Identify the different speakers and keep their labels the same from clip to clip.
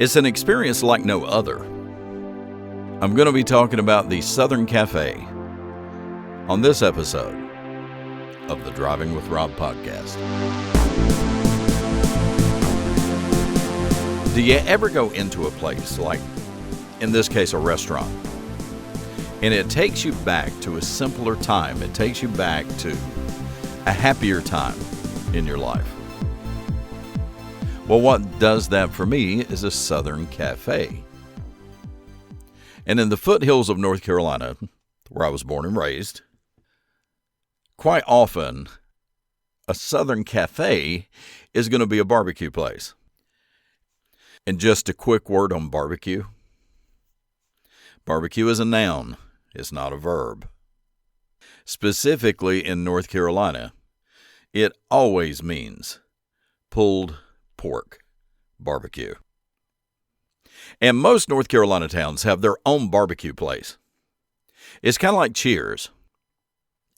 Speaker 1: It's an experience like no other. I'm going to be talking about the Southern Cafe on this episode of the Driving with Rob podcast. Do you ever go into a place, like in this case a restaurant, and it takes you back to a simpler time? It takes you back to a happier time in your life. Well, what does that for me is a Southern Cafe. And in the foothills of North Carolina, where I was born and raised, quite often a Southern Cafe is going to be a barbecue place. And just a quick word on barbecue. Barbecue is a noun. It's not a verb. Specifically in North Carolina, it always means pulled pork barbecue. And most North Carolina towns have their own barbecue place. It's kind of like Cheers.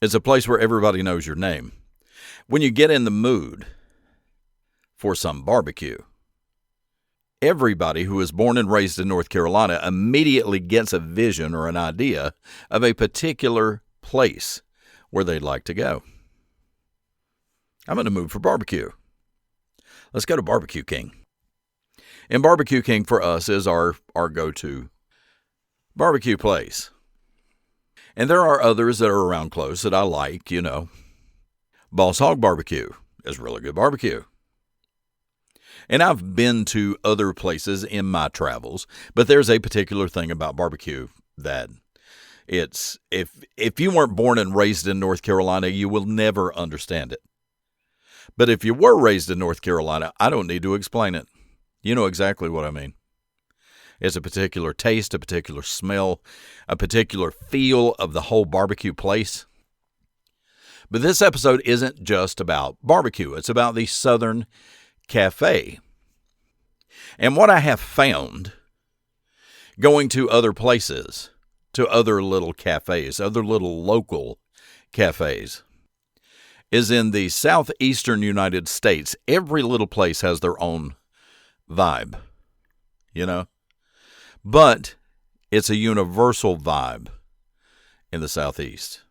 Speaker 1: It's a place where everybody knows your name. When you get in the mood for some barbecue, everybody who is born and raised in North Carolina immediately gets a vision or an idea of a particular place where they'd like to go. I'm in the mood for barbecue. Let's go to Barbecue King. And Barbecue King for us is our go-to barbecue place. And there are others that are around close that I like, Boss Hog Barbecue is really good barbecue. And I've been to other places in my travels, but there's a particular thing about barbecue that it's, if you weren't born and raised in North Carolina, you will never understand it. But if you were raised in North Carolina, I don't need to explain it. You know exactly what I mean. It's a particular taste, a particular smell, a particular feel of the whole barbecue place. But this episode isn't just about barbecue. It's about the Southern Cafe. And what I have found going to other places, to other little cafes, other little local cafes, is in the southeastern United States, every little place has their own vibe, But it's a universal vibe in the Southeast.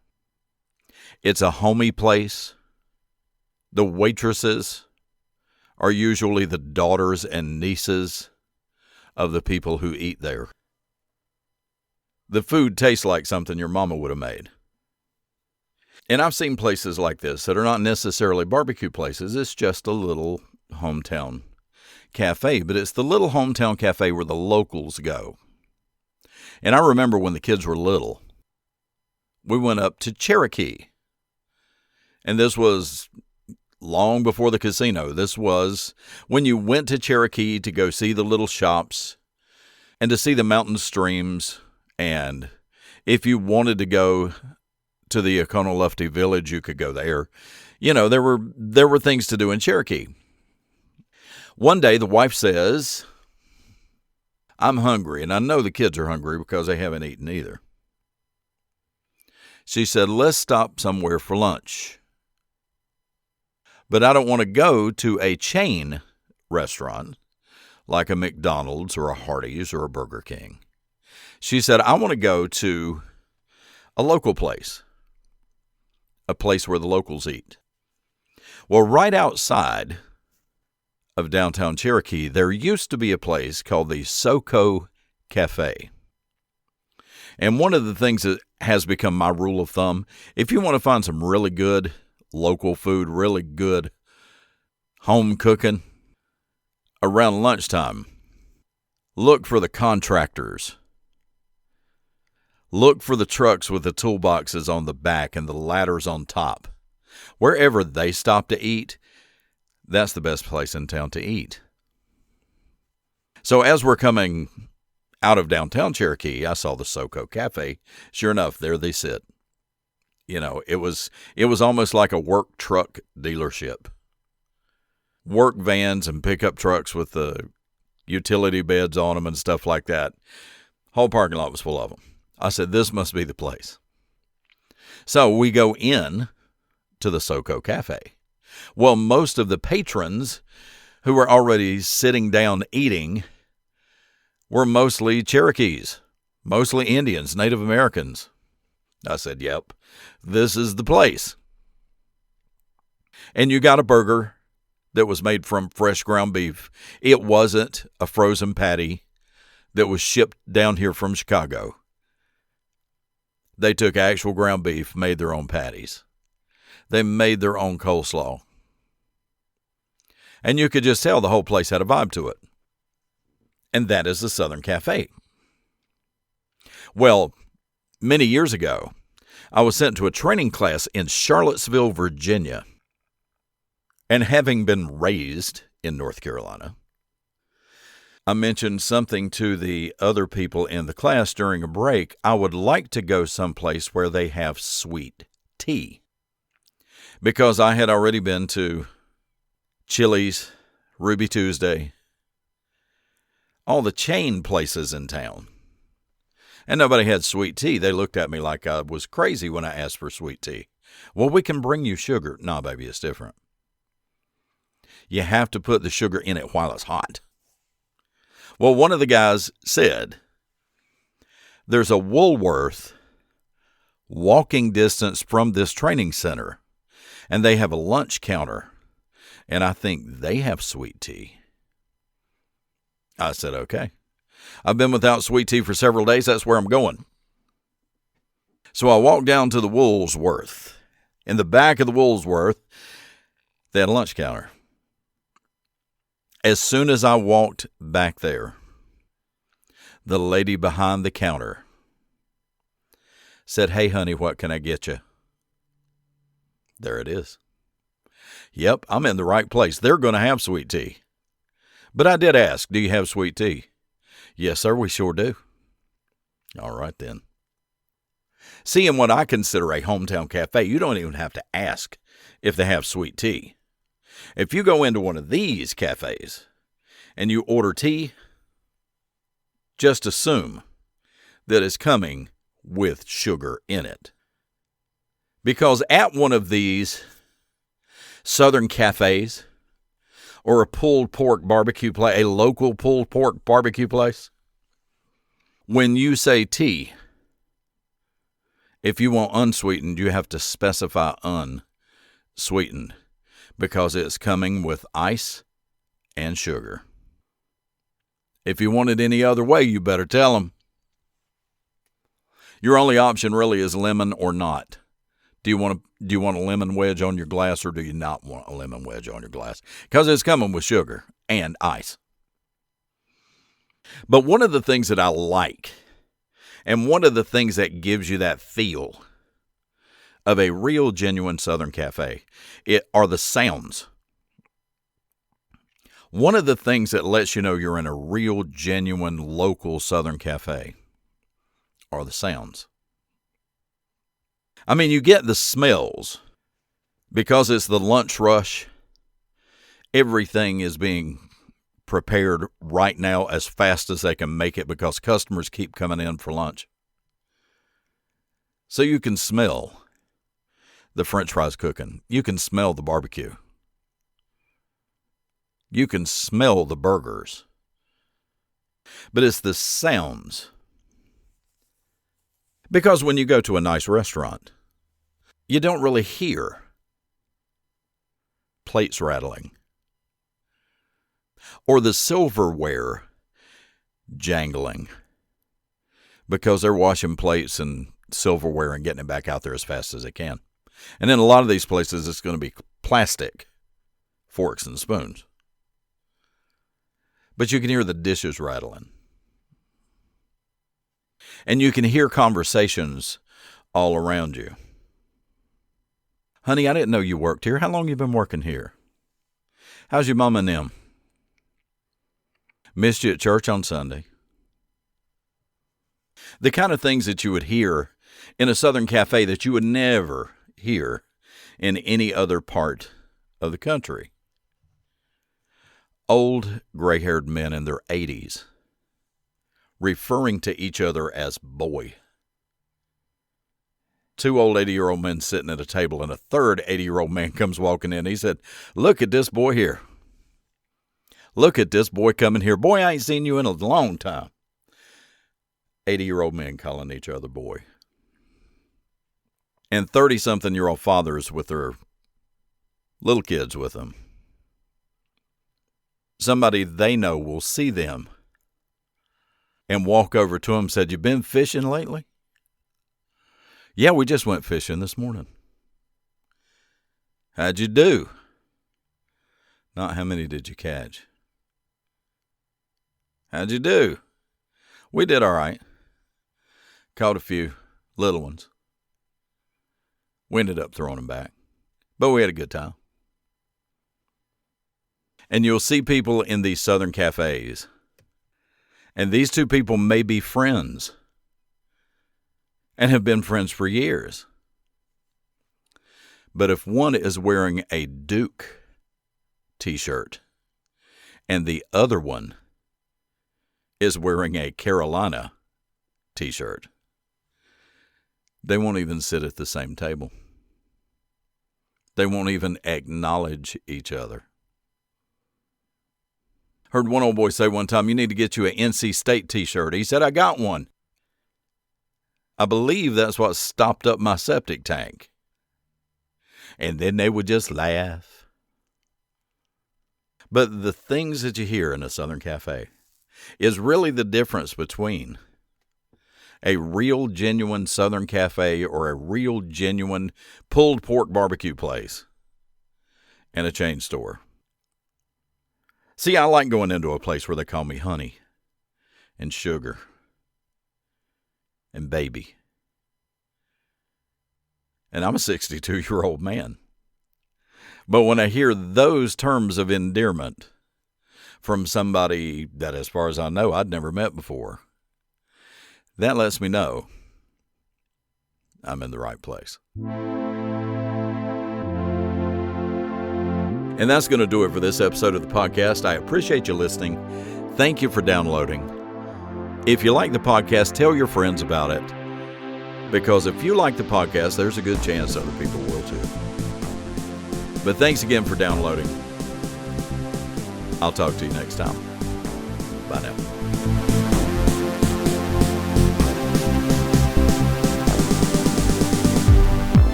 Speaker 1: It's a homey place. The waitresses are usually the daughters and nieces of the people who eat there. The food tastes like something your mama would have made. And I've seen places like this that are not necessarily barbecue places. It's just a little hometown cafe, but it's the little hometown cafe where the locals go. And I remember when the kids were little, we went up to Cherokee. And this was long before the casino. This was when you went to Cherokee to go see the little shops and to see the mountain streams. And if you wanted to go to the Oconaluftee village, you could go there. There were things to do in Cherokee. One day the wife says, "I'm hungry," and I know the kids are hungry because they haven't eaten either. She said, "Let's stop somewhere for lunch. But I don't want to go to a chain restaurant like a McDonald's or a Hardee's or a Burger King." She said, "I want to go to a local place. A place where the locals eat." Well, right outside of downtown Cherokee, there used to be a place called the SoCo Cafe. And one of the things that has become my rule of thumb, if you want to find some really good local food, really good home cooking, around lunchtime, look for the contractors. Look for the trucks with the toolboxes on the back and the ladders on top. Wherever they stop to eat, that's the best place in town to eat. So as we're coming out of downtown Cherokee, I saw the SoCo Cafe. Sure enough, there they sit. It was almost like a work truck dealership. Work vans and pickup trucks with the utility beds on them and stuff like that. Whole parking lot was full of them. I said, this must be the place. So we go in to the SoCo Cafe. Well, most of the patrons who were already sitting down eating were mostly Cherokees, mostly Indians, Native Americans. I said, yep, this is the place. And you got a burger that was made from fresh ground beef. It wasn't a frozen patty that was shipped down here from Chicago. They took actual ground beef, made their own patties. They made their own coleslaw. And you could just tell the whole place had a vibe to it. And that is the Southern Cafe. Well, many years ago, I was sent to a training class in Charlottesville, Virginia. And having been raised in North Carolina, I mentioned something to the other people in the class during a break. I would like to go someplace where they have sweet tea. Because I had already been to Chili's, Ruby Tuesday, all the chain places in town. And nobody had sweet tea. They looked at me like I was crazy when I asked for sweet tea. Well, we can bring you sugar. No, baby, it's different. You have to put the sugar in it while it's hot. Well, one of the guys said, there's a Woolworth walking distance from this training center, and they have a lunch counter, and I think they have sweet tea. I said, okay. I've been without sweet tea for several days. That's where I'm going. So I walked down to the Woolworth. In the back of the Woolworth, they had a lunch counter. As soon as I walked back there, the lady behind the counter said, hey, honey, what can I get you? There it is. Yep, I'm in the right place. They're going to have sweet tea. But I did ask, do you have sweet tea? Yes, sir, we sure do. All right, then. See, in what I consider a hometown cafe, you don't even have to ask if they have sweet tea. If you go into one of these cafes and you order tea, just assume that it's coming with sugar in it. Because at one of these Southern cafes, or a pulled pork barbecue place, a local pulled pork barbecue place, when you say tea, if you want unsweetened, you have to specify unsweetened because it's coming with ice and sugar. If you want it any other way, you better tell them. Your only option really is lemon or not. Do you want a lemon wedge on your glass, or do you not want a lemon wedge on your glass? Because it's coming with sugar and ice. But one of the things that I like, and one of the things that gives you that feel of a real, genuine Southern cafe, are the sounds. One of the things that lets you know you're in a real, genuine, local Southern cafe are the sounds. I mean, you get the smells because it's the lunch rush. Everything is being prepared right now as fast as they can make it because customers keep coming in for lunch. So you can smell the French fries cooking. You can smell the barbecue. You can smell the burgers. But it's the sounds. Because when you go to a nice restaurant, you don't really hear plates rattling or the silverware jangling because they're washing plates and silverware and getting it back out there as fast as they can. And in a lot of these places, it's going to be plastic forks and spoons. But you can hear the dishes rattling. And you can hear conversations all around you. Honey, I didn't know you worked here. How long you been working here? How's your mom and them? Missed you at church on Sunday. The kind of things that you would hear in a Southern cafe that you would never hear in any other part of the country. Old gray-haired men in their 80s referring to each other as boy. Two old 80-year-old men sitting at a table, and a third 80-year-old man comes walking in. He said, look at this boy here. Look at this boy coming here. Boy, I ain't seen you in a long time. 80-year-old men calling each other boy. And 30-something-year-old fathers with their little kids with them. Somebody they know will see them and walk over to them and said, "You been fishing lately?" "Yeah, we just went fishing this morning." "How'd you do?" Not how many did you catch. "How'd you do?" "We did all right. Caught a few little ones. We ended up throwing them back, but we had a good time." And you'll see people in these southern cafes, and these two people may be friends and have been friends for years. But if one is wearing a Duke t-shirt and the other one is wearing a Carolina t-shirt, they won't even sit at the same table. They won't even acknowledge each other. Heard one old boy say one time, "You need to get you an NC State t-shirt." He said, "I got one. I believe that's what stopped up my septic tank." And then they would just laugh. But the things that you hear in a Southern cafe is really the difference between a real, genuine Southern cafe or a real, genuine pulled pork barbecue place and a chain store. See, I like going into a place where they call me honey and sugar and baby. And I'm a 62-year-old man. But when I hear those terms of endearment from somebody that, as far as I know, I'd never met before, that lets me know I'm in the right place. And that's going to do it for this episode of the podcast. I appreciate you listening. Thank you for downloading. If you like the podcast, tell your friends about it. Because if you like the podcast, there's a good chance other people will too. But thanks again for downloading. I'll talk to you next time. Bye now.